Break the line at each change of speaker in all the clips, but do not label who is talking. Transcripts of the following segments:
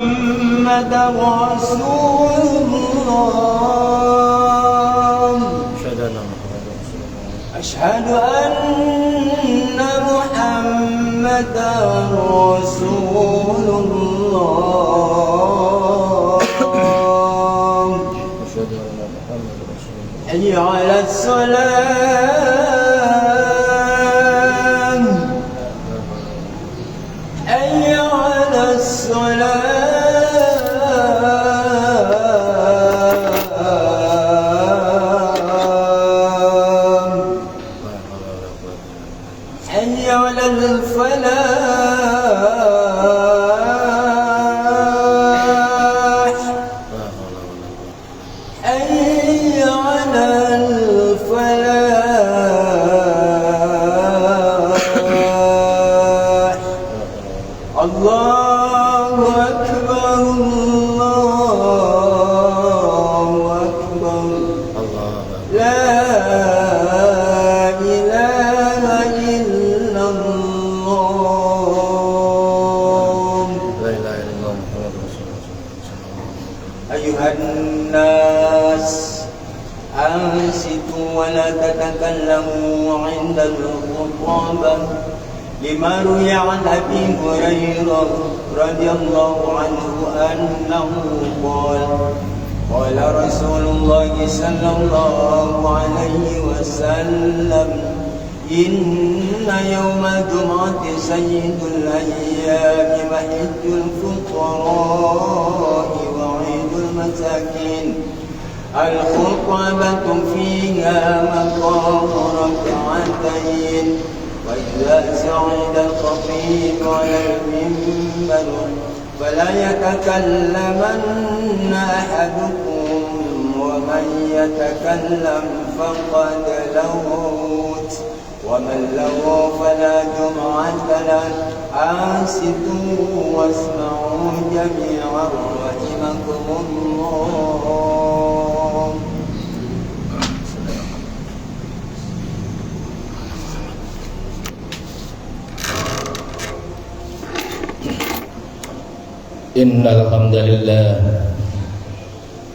محمد رسول الله أشهد أن محمدا رسول الله حي على الصلاة حي على الصلاة حي على الفلاح حي على الفلاح الله أكبر الله أكبر لا إله إلا الله أيها الناس أنصتوا ولا تتكلموا عند الخطابة لما روي عن أبي هريرة رضي الله عنه أنه قال قال رسول الله صلى الله عليه وسلم إن يوم الجمعة سيد الأيام وحج الفقراء وعيد المساكين الخطبة فيها مقام ركعتين وإذا صعد الخطيب على المنبر فلا يتكلمن أحدكم ومن يتكلم فقد لغوت ومن لغو فلا جمعة له أنصتوا واسمعوا جميعا رحمكم الله
Innal hamdalillah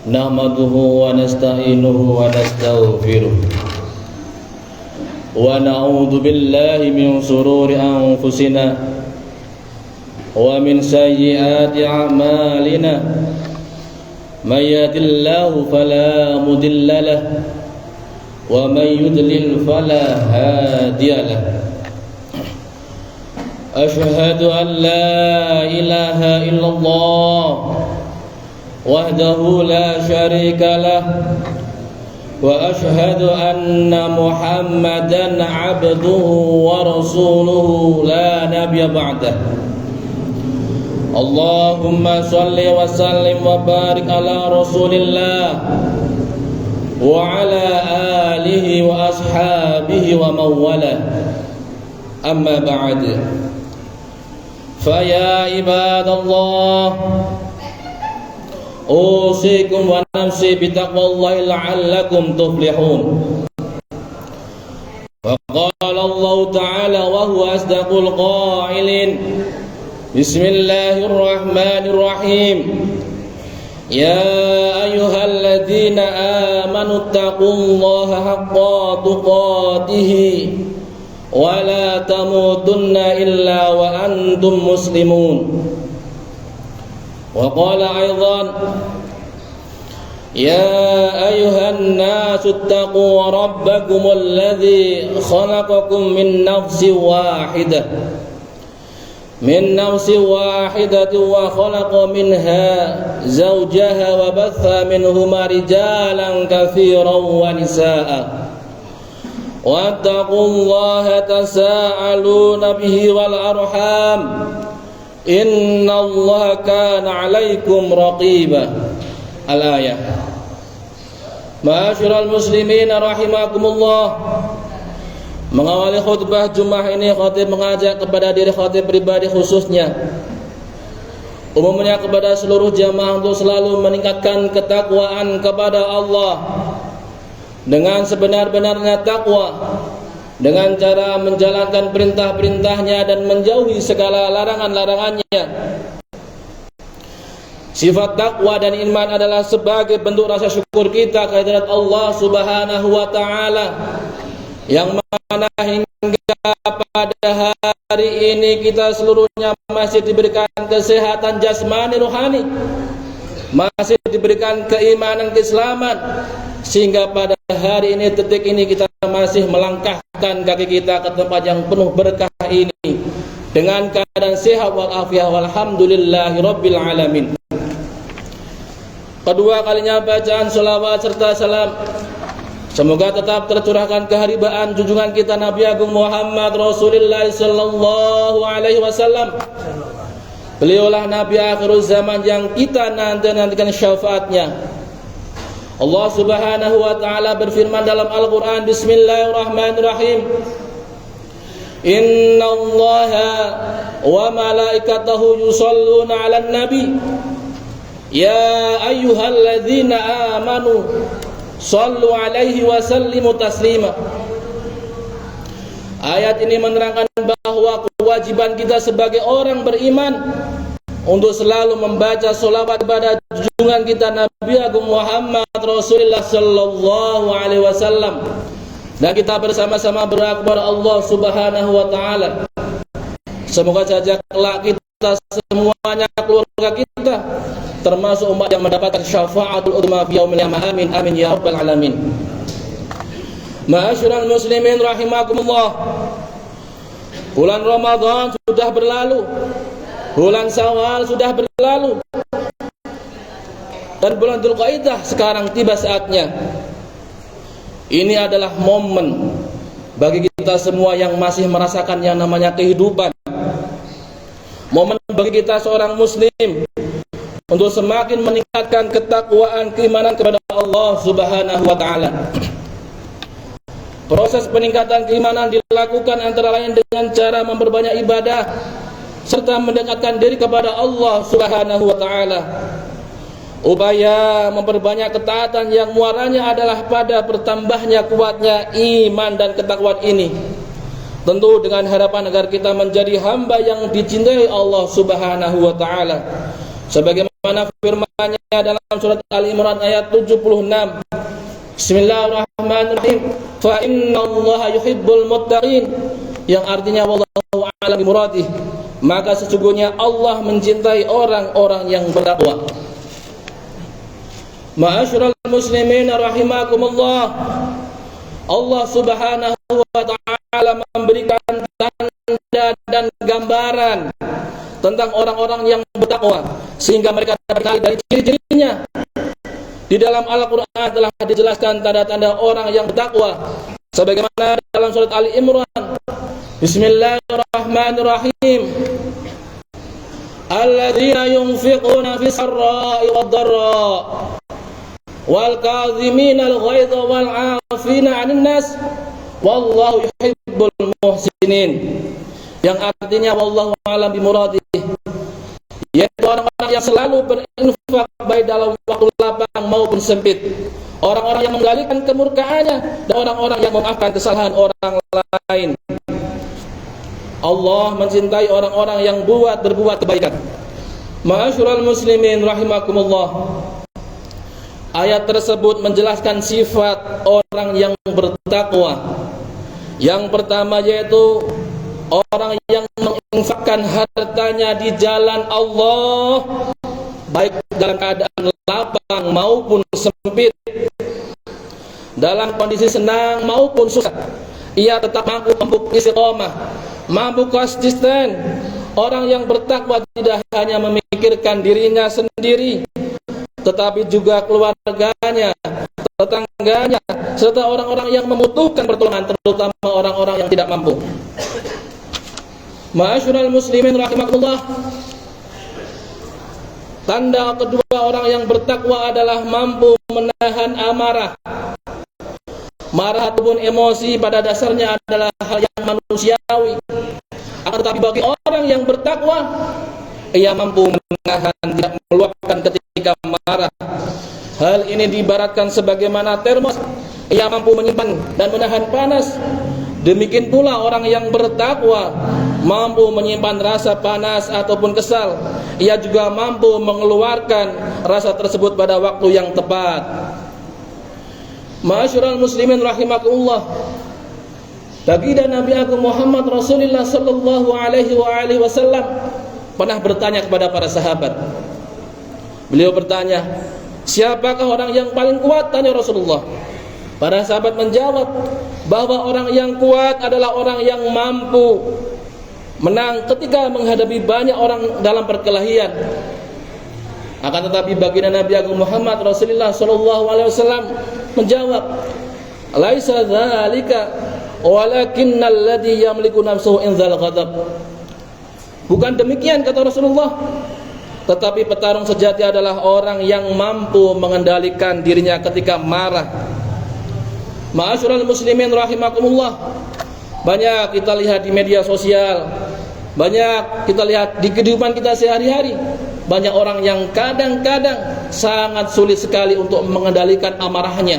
nahmaduhu wa nasta'inuhu wa nastaghfiruh wa na'udzu billahi min shururi anfusina wa min sayyiati a'malina may yahdihillahu fala mudilla lahu wa may yudlil fala hadiya lahu Ashhadu an la ilaha illallah wahdahu la syarika lah wa ashhadu anna Muhammadan abduhu wa rasuluhu la nabiyya ba'dah Allahumma salli wa sallim wa barik ala rasulillah wa ala alihi wa ashabihi wa mawala amma ba'd فيا عباد الله أوصيكم ونفسي بتقوى الله لعلكم تفلحون وقال الله تعالى وهو أصدق القائلين بسم الله الرحمن الرحيم يا أيها الذين آمنوا اتقوا الله حق تقاته ولا تموتن إلا وأنتم مسلمون وقال أيضا يا أيها الناس اتقوا ربكم الذي خلقكم من نفس واحدة وخلق منها زوجها وبث منهما رجالا كثيرا ونساء واتقوا الله تساءلون به والأرحام إن الله كان عليكم رقيبا الآية Ma'asyiral muslimin rahimakumullah. Mengawali khutbah Jumat ini khatib mengajak kepada diri khatib pribadi khususnya, umumnya kepada seluruh jamaah untuk selalu meningkatkan ketakwaan kepada Allah dengan sebenar-benarnya takwa, dengan cara menjalankan perintah-perintahnya dan menjauhi segala larangan-larangannya. Sifat takwa dan iman adalah sebagai bentuk rasa syukur kita kehadirat Allah Subhanahu wa taala, yang mana hingga pada hari ini kita seluruhnya masih diberikan kesehatan jasmani rohani, masih diberikan keimanan keislaman, sehingga pada hari ini, detik ini, kita masih melangkahkan kaki kita ke tempat yang penuh berkah ini dengan keadaan sehat walafiat, walhamdulillahi rabbil alamin. Kedua kalinya bacaan sholawat serta salam semoga tetap tercurahkan keharibaan junjungan kita Nabi Agung Muhammad Rasulullah sallallahu alaihi wasallam. Beliaulah Nabi akhir zaman yang kita nantikan syafaatnya. Allah Subhanahu wa taala berfirman dalam Al-Qur'an, bismillahirrahmanirrahim, innallaha wa malaikatahu yusholluna 'alan nabi ya ayyuhalladzina amanu shallu 'alaihi wa sallimu taslima. Ayat ini menerangkan bahwa kewajiban kita sebagai orang beriman untuk selalu membaca sholawat kepada junjungan kita Nabi Agung Muhammad Rasulullah sallallahu alaihi wasallam, dan kita bersama-sama berdoa kepada Allah Subhanahu wa taala semoga saja kelak kita semuanya, keluarga kita, termasuk umat yang mendapatkan syafaatul uzma fi yaumil qiyamah. Amin amin ya rabbal alamin. Ma'asyiral muslimin rahimakumullah, bulan Ramadan sudah berlalu, bulan Syawal sudah berlalu, dan bulan Dzulqa'dah sekarang tiba saatnya. Ini adalah momen bagi kita semua yang masih merasakan yang namanya kehidupan, momen bagi kita seorang muslim untuk semakin meningkatkan ketakwaan, keimanan kepada Allah Subhanahu wa taala. Proses peningkatan keimanan dilakukan antara lain dengan cara memperbanyak ibadah serta mendekatkan diri kepada Allah Subhanahu wa taala. Upaya memperbanyak ketaatan yang muaranya adalah pada bertambahnya kuatnya iman dan ketakwaan ini, tentu dengan harapan agar kita menjadi hamba yang dicintai Allah Subhanahu wa taala, sebagaimana firman-Nya dalam surat Al-Imran ayat 76. Bismillahirrahmanirrahim. Fa innallaha yuhibbul muttaqin, yang artinya wallahu a'lam bimuradih, maka sesungguhnya Allah mencintai orang-orang yang bertakwa. Ma'asyiral muslimin rahimakumullah, Allah Subhanahu wa taala memberikan tanda dan gambaran tentang orang-orang yang bertakwa sehingga mereka terkenal dari ciri-cirinya. Di dalam Al-Qur'an telah dijelaskan tanda-tanda orang yang bertakwa sebagaimana dalam surat Ali Imran. Bismillahirrahmanirrahim. Alladzina yunfiquna fis sarra'i wad dharra wal kadziminal ghaidha wal 'afina 'anil nas wallahu yuhibbul muhsinin, yang artinya wallahu a'lam bimuradih, yaitu orang-orang yang selalu berinfak baik dalam waktu lapang maupun sempit, orang-orang yang menggalikan kemurkaannya, dan orang-orang yang memaafkan kesalahan orang lain. Allah mencintai orang-orang yang berbuat kebaikan. Ma'asyiral muslimin rahimakumullah, ayat tersebut menjelaskan sifat orang yang bertakwa. Yang pertama yaitu orang yang menginfakkan hartanya di jalan Allah, baik dalam keadaan lapang maupun sempit, dalam kondisi senang maupun susah, ia tetap mampu istiqomah, mampu konsisten. Orang yang bertakwa tidak hanya memikirkan dirinya sendiri, tetapi juga keluarganya, tetangganya, serta orang-orang yang membutuhkan pertolongan, terutama orang-orang yang tidak mampu. Ma'asyiral muslimin rahimakumullah, tanda kedua orang yang bertakwa adalah mampu menahan amarah. Marah ataupun emosi pada dasarnya adalah hal yang manusiawi. Akan tetapi bagi orang yang bertakwa, ia mampu menahan, tidak meluapkan ketika marah. Hal ini diibaratkan sebagaimana termos, ia mampu menyimpan dan menahan panas. Demikian pula orang yang bertakwa, mampu menyimpan rasa panas ataupun kesal. Ia juga mampu mengeluarkan rasa tersebut pada waktu yang tepat. Ma'asyiral muslimin rahimakumullah, baginda Nabi Agung Muhammad Rasulullah sallallahu alaihi wasallam pernah bertanya kepada para sahabat. Beliau bertanya, siapakah orang yang paling kuat? Tanya Rasulullah. Para sahabat menjawab bahwa orang yang kuat adalah orang yang mampu menang ketika menghadapi banyak orang dalam perkelahian. Akan tetapi baginda Nabi Agung Muhammad Rasulullah sallallahu alaihi wasallam menjawab, laisa dzalika walakinnal ladzi yamliku nafsuhu indzal ghadab. Bukan demikian kata Rasulullah, tetapi petarung sejati adalah orang yang mampu mengendalikan dirinya ketika marah. Ma'asyiral muslimin rahimakumullah, banyak kita lihat di media sosial, banyak kita lihat di kehidupan kita sehari-hari, banyak orang yang kadang-kadang sangat sulit sekali untuk mengendalikan amarahnya.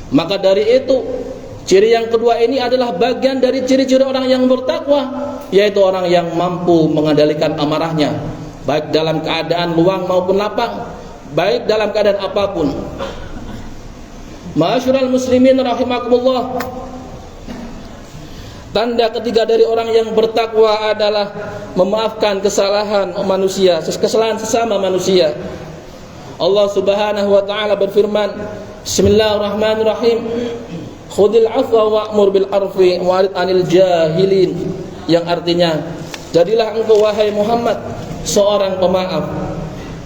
Maka dari itu, ciri yang kedua ini adalah bagian dari ciri-ciri orang yang bertakwa, yaitu orang yang mampu mengendalikan amarahnya, baik dalam keadaan luang maupun lapang, baik dalam keadaan apapun. Ma'asyiral muslimin rahimakumullah, tanda ketiga dari orang yang bertakwa adalah memaafkan kesalahan manusia, kesalahan sesama manusia. Allah Subhanahu wa taala berfirman, Bismillahirrahmanirrahim, khudil afwa wa'mur bil arfi wa'rid 'anil jahilin, yang artinya, jadilah engkau wahai Muhammad seorang pemaaf,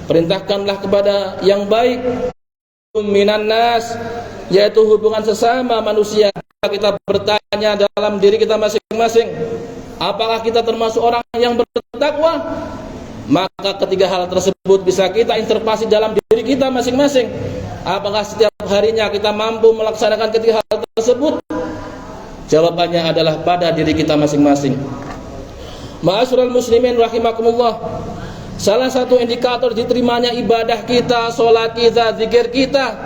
perintahkanlah kepada yang baik minan nas, yaitu hubungan sesama manusia. Kita bertanya dalam diri kita masing-masing, apakah kita termasuk orang yang bertakwa? Maka ketiga hal tersebut bisa kita interpretasi dalam diri kita masing-masing. Apakah setiap harinya kita mampu melaksanakan ketiga hal tersebut? Jawabannya adalah pada diri kita masing-masing. Ma'asyiral muslimin rahimakumullah, salah satu indikator diterimanya ibadah kita, sholat kita, zikir kita,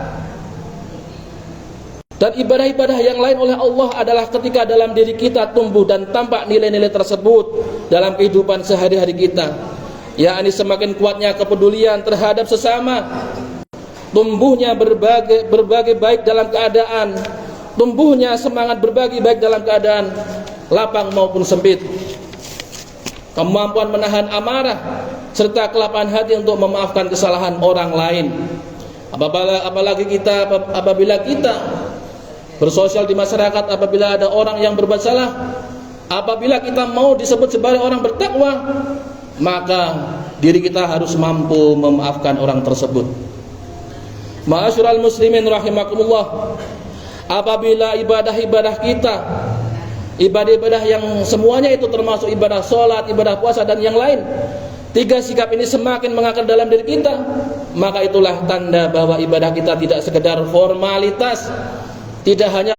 dan ibadah-ibadah yang lain oleh Allah adalah ketika dalam diri kita tumbuh dan tampak nilai-nilai tersebut dalam kehidupan sehari-hari kita. Yakni semakin kuatnya kepedulian terhadap sesama, tumbuhnya berbagai baik dalam keadaan, tumbuhnya semangat berbagi baik dalam keadaan lapang maupun sempit, kemampuan menahan amarah, serta kelapangan hati untuk memaafkan kesalahan orang lain. Apalagi apabila kita bersosial di masyarakat, apabila ada orang yang berbuat salah, apabila kita mau disebut sebagai orang bertakwa, maka diri kita harus mampu memaafkan orang tersebut. Ma'asyiral muslimin rahimakumullah, apabila ibadah-ibadah kita, ibadah-ibadah yang semuanya itu termasuk ibadah sholat, ibadah puasa dan yang lain, tiga sikap ini semakin mengakar dalam diri kita, maka itulah tanda bahwa ibadah kita tidak sekedar formalitas, tidak hanya